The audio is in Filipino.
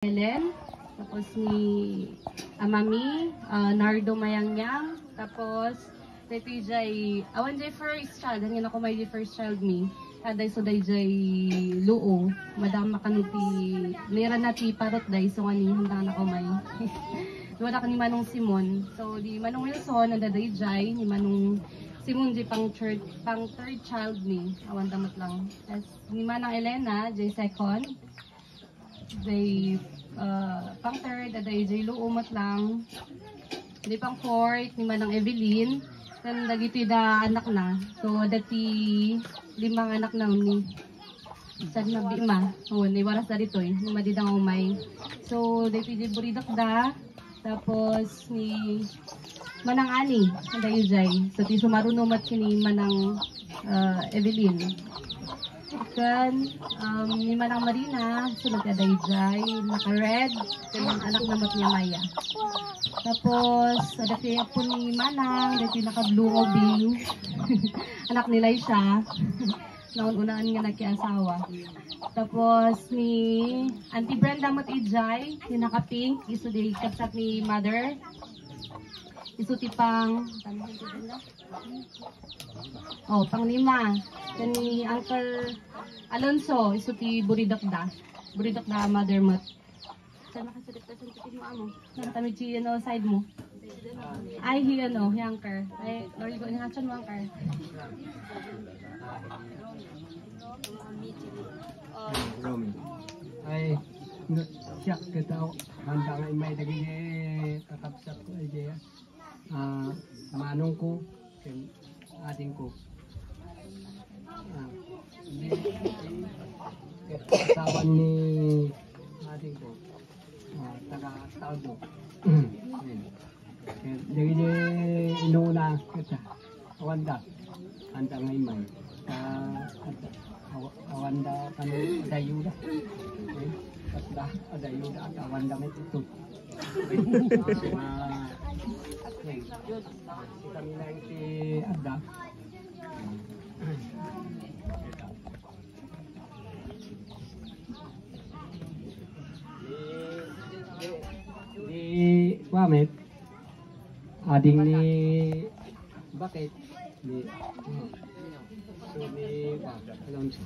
Helen, tapos ni Amami, Nardo Mayangyang, tapos dito jay, awan jay first child, hangin ako may first child mi, kaday so day jay luo, madam makanuti, lera na ti parot day, so ngani handa na ko may, wala ka ni Manong Simon, so di Manong Wilson, nanda day jay, ni Manong Simon jay pang third child mi, awan damot lang, as ni Manang Elena, jay second, jay pang third, aday jay luumot lang, di pang fourth, ni Manang Evelyn, then dagito da anak na. So dati limang anak na ni sad na bima. Oh, ni waras da dito eh. Ni madidang umay. So dati di buridak da. Tapos ni Manang Ani, anday jay. So ti sumarunumat kini Manang Evelyn. Kan ni Manang Marina, sunod aday jay, naka-red, kanang anak na niya Maya. Tapos, ada kaya po ni Manang, dati naka-blue obing. Anak nila siya. Naununaan nga nagkiasawa. Tapos, ni Auntie Brenda Matijay, yung naka-pink, iso di kapsat ni Mother. Iso ti pang, pang-lima. Yan ni Uncle Alonso, iso ti Buridakda. Buridakda Mother Mat. Saan makasalit ka sa titig mo amo? Nakatamid siya side mo. Ay, anchor. Ay, Lord, go nga siya mo anchor. Romy. Ay, siya kita handa nga may daging kakapsat ko ay jaya. Manong ko, ating ko. Katawan ni ating ko. Taga-tawdo. Jadi inuna kita awanda anda ngayon awanda kan dayuda kasda dayuda at awanda may tutut kami na iti adda di Wamet ading ni bakit ni Alonso